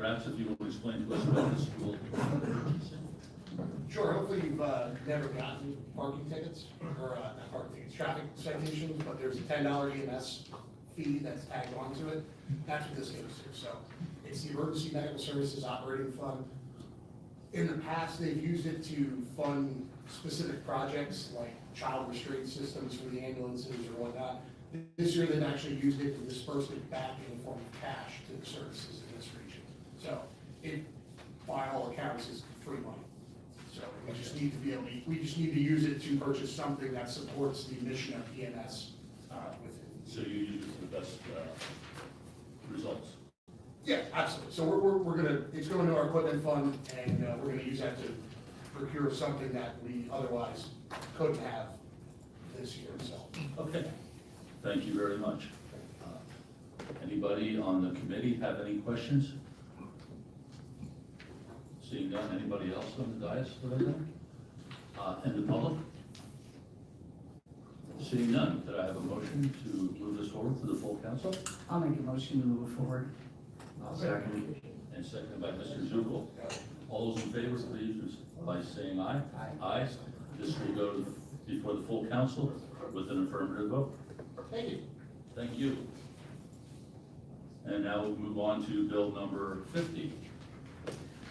perhaps if you want to explain to us about this rule. Sure, hopefully you've never gotten parking tickets, or not parking tickets, traffic citations, but there's a $10 EMS fee that's tagged onto it. That's what this goes to. So it's the Emergency Medical Services Operating Fund. In the past, they've used it to fund specific projects like child restraint systems for the ambulances or whatnot. This year, they've actually used it to disperse it back in the form of cash to the services in this region. So it, by all accounts, is free money. So we just need to be able to, we just need to use it to purchase something that supports the mission of EMS with it. So you use it for the best results. Yeah, absolutely. So we're gonna, it's going to our equipment fund, and we're gonna use that to procure something that we otherwise couldn't have this year, so. Okay, thank you very much. Anybody on the committee have any questions? Seeing none, anybody else on the dais for anything? And the public? Seeing none, could I have a motion to move this forward to the full council? I'll make a motion to move it forward. I'll second. And seconded by Mr. Zuckel. All those in favor, please, by saying aye. Aye. This will go before the full council with an affirmative vote. Thank you. Thank you. And now we'll move on to bill number 50.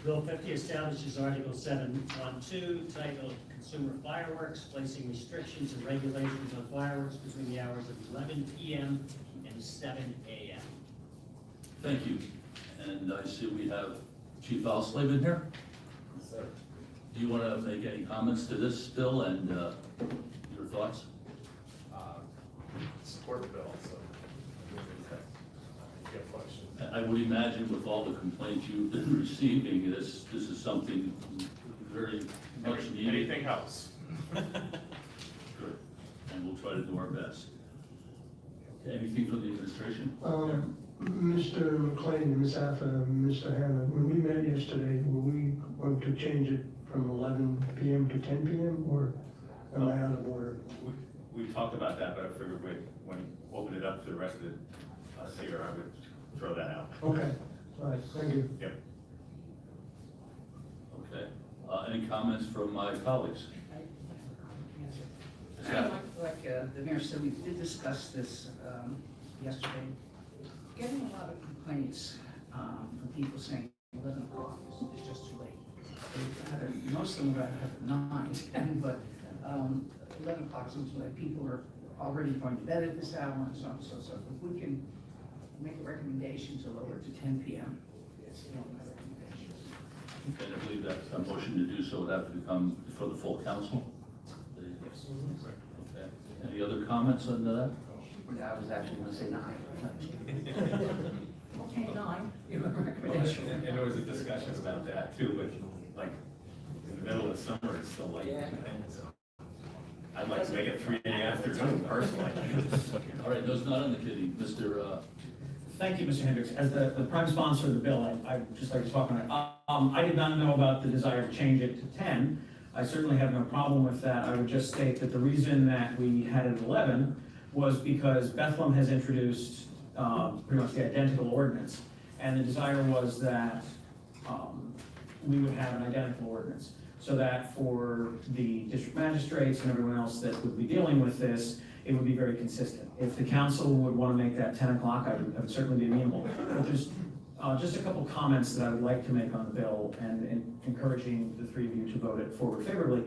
Bill 50 establishes Article 712, titled Consumer Fireworks, placing restrictions and regulations on fireworks between the hours of 11 p.m. and 7 a.m. Thank you. And I see we have Chief Al Slavin here. Yes, sir. Do you want to make any comments to this bill and your thoughts? Support the bill, so. If you have questions. I would imagine with all the complaints you've been receiving, this is something very much needed. Anything helps. Good. And we'll try to do our best. Okay, anything from the administration? Mr. McLean and Ms. Affa, Mr. Hammond, when we met yesterday, were we going to change it from 11 p.m. to 10 p.m. or am I out of order? We talked about that, but I figured when we open it up to the rest of us here, I would throw that out. Okay, all right, thank you. Yep. Okay. Any comments from my colleagues? Like the mayor said, we did discuss this yesterday. Getting a lot of complaints from people saying 11 o'clock is just too late. Most of them would have 9, but 11 o'clock seems like people are already going to bed at this hour and so on and so forth. If we can make a recommendation to lower it to 10 p.m. It's my recommendation. Okay, I believe that's a motion to do so would have to come before the full council. Okay. Any other comments on that? I was actually going to say 9. Okay, 9. You have a recommendation. And there was a discussion about that too, but like in the middle of summer, it's still late. Yeah. So I'd like to make it 3 in the afternoon personally. All right, those not on the committee, Mr. Thank you, Mr. Hendricks. As the prime sponsor of the bill, I'd just like to talk on it. I did not know about the desire to change it to 10. I certainly have no problem with that. I would just state that the reason that we had it at 11 was because Bethlehem has introduced pretty much the identical ordinance. And the desire was that we would have an identical ordinance, so that for the district magistrates and everyone else that would be dealing with this, it would be very consistent. If the council would want to make that 10 o'clock, I would certainly be amenable. But there's just a couple comments that I would like to make on the bill, and encouraging the three of you to vote it forward favorably,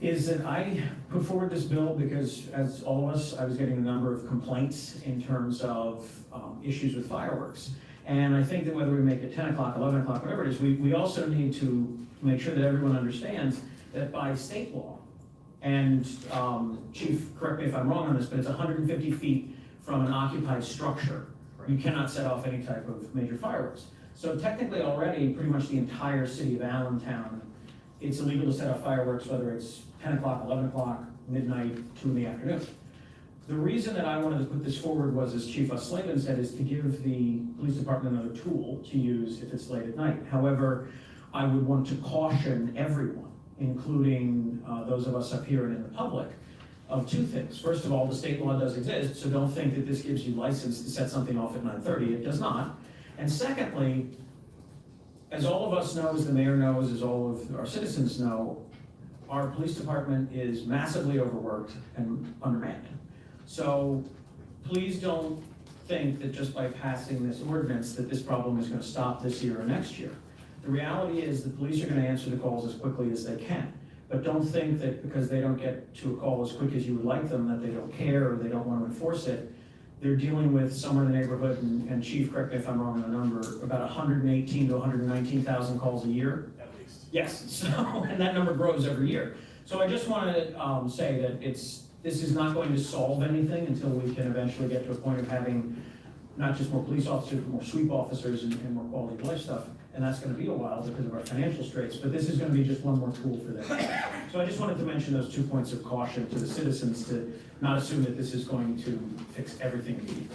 is that I put forward this bill because, as all of us, I was getting a number of complaints in terms of issues with fireworks. And I think that whether we make it 10 o'clock, 11 o'clock, whatever it is, we also need to make sure that everyone understands that by state law, and Chief, correct me if I'm wrong on this, but it's 150 feet from an occupied structure. You cannot set off any type of major fireworks. So technically already, pretty much the entire city of Allentown, it's illegal to set off fireworks, whether it's 10 o'clock, 11 o'clock, midnight, 2 in the afternoon. The reason that I wanted to put this forward was, as Chief Slavin said, is to give the police department another tool to use if it's late at night. However, I would want to caution everyone, including those of us up here and in the public, of two things. First of all, the state law does exist, so don't think that this gives you license to set something off at 9:30. It does not. And secondly, as all of us know, as the mayor knows, as all of our citizens know, our police department is massively overworked and undermanned. So please don't think that just by passing this ordinance that this problem is gonna stop this year or next year. The reality is the police are gonna answer the calls as quickly as they can. But don't think that because they don't get to a call as quick as you would like them, that they don't care or they don't want to enforce it. They're dealing with somewhere in the neighborhood, and Chief, correct me if I'm wrong on the number, about 118 to 119,000 calls a year. At least. Yes, so, and that number grows every year. So I just want to say that this is not going to solve anything until we can eventually get to a point of having not just more police officers, but more sweep officers and more quality of life stuff. And that's gonna be a while because of our financial straits, but this is gonna be just one more tool for them. So I just wanted to mention those 2 points of caution to the citizens to not assume that this is going to fix everything immediately.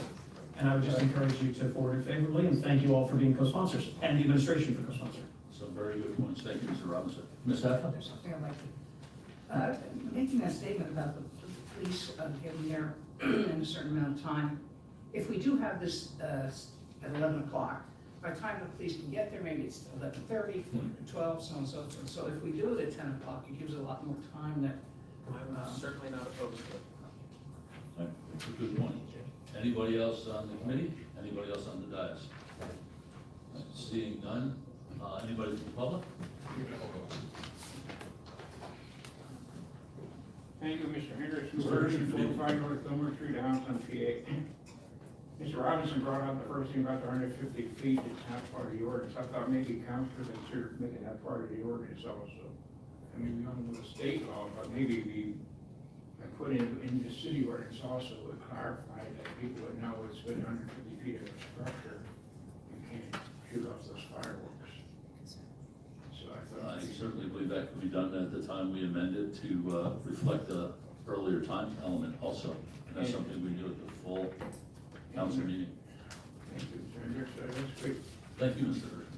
And I would just encourage you to forward it favorably, and thank you all for being co-sponsors, and the administration for co-sponsoring. Some very good points. Thank you, Mr. Robinson. Ms. Haffa? There's something I'd like to, making that statement about the police getting there in a certain amount of time. If we do have this at 11 o'clock, by the time the police can get there, maybe it's 11:30, 12, so on and so forth. So if we do it at 10 o'clock, it gives a lot more time that, I'm certainly not opposed to it. That's a good point. Anybody else on the committee? Anybody else on the dais? Seeing none, anybody from the public? Thank you, Mr. Hendricks. Mr. Version Hendricks. 45 North Gilmore Street, Allentown, PA. Mr. Robinson brought up the first thing about the 150 feet, it's not part of the ordinance. I thought maybe council could consider making that part of the ordinance also. I mean, we don't know the state law, but maybe we put in the city ordinance also would clarify that people would know it's within 150 feet of a structure. You can't shoot off those fireworks. So I thought. I certainly believe that could be done at the time we amend it to reflect the earlier time element also. And that's something we do at the full council meeting. Thank you, Mr. Hendricks. That's great. Thank you, Mr. Hirsch.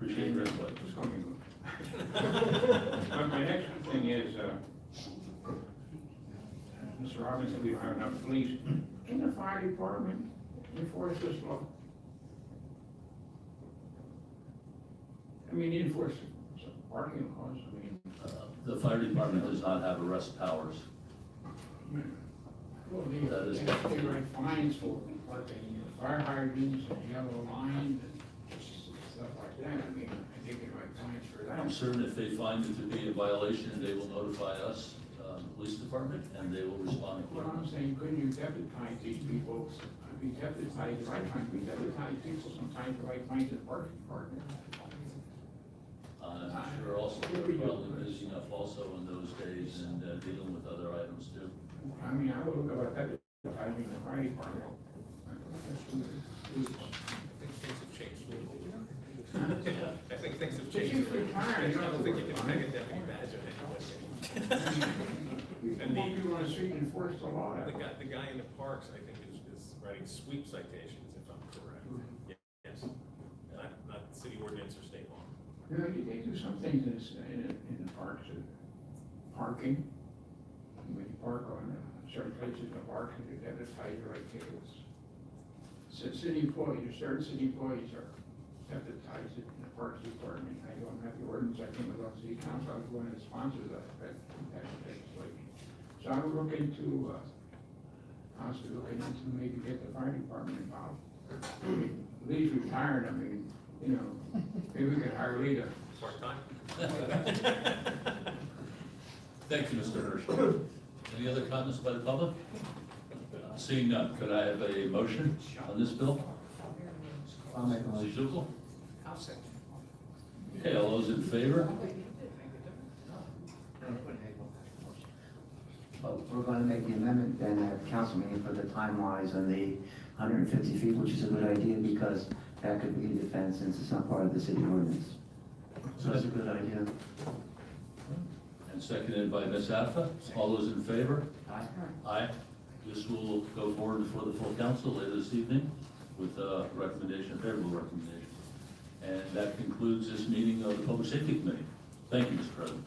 Appreciate your input. It's going to be But my next thing is, Mr. Robinson, we don't have enough police. Can the fire department enforce this law? I mean, enforce some parking laws, I mean. The fire department does not have arrest powers. Well, That is- they write fines for parking, fire hydrants and yellow lines and stuff like that. I mean, I think they write fines for that. I'm certain if they find it to be a violation, they will notify us, the police department, and they will respond What I'm accordingly. saying, couldn't you deputize these people, be deputized, right, we deputize people sometimes for like fines at parking department. I'm sure also they're probably busy enough also in those days and dealing with other items too. I mean, I would look at deputizing the fire department. Things have changed a little bit. I think things have But changed. you're retired, you I don't don't think you work can on make it. a deputy badge of it. And more people on the street enforce the law. The guy in the parks, I think, is writing sweep citations, if I'm correct. Yes, not city ordinance or state law. You know, they do some things in the parks, parking. When you park on certain places in the park, you deputize your right tables. City employees, certain city employees are deputized in the parks department. I don't have the ordinance, I came with the city council, I was one of the sponsors of that legislation. So I would look into, possibly looking into maybe get the fire department involved. Lee's retired, I mean, you know, maybe we could hire Lee to. Part-time? Thank you, Mr. Hirsch. Any other comments by the public? Seeing none, could I have a motion on this bill? I'll make a Mr. motion. Zukel? I'll second. Okay, all those in favor? We're gonna make the amendment then at council meeting for the time-wise and the 150 feet, which is a good idea because that could be the fence since it's not part of the city ordinance. So that's a good idea. And seconded by Ms. Alpha. All those in favor? Aye. Aye. This will go forward before the full council later this evening with a recommendation, a favorable recommendation. And that concludes this meeting of the Public Safety Committee. Thank you, Mr. President.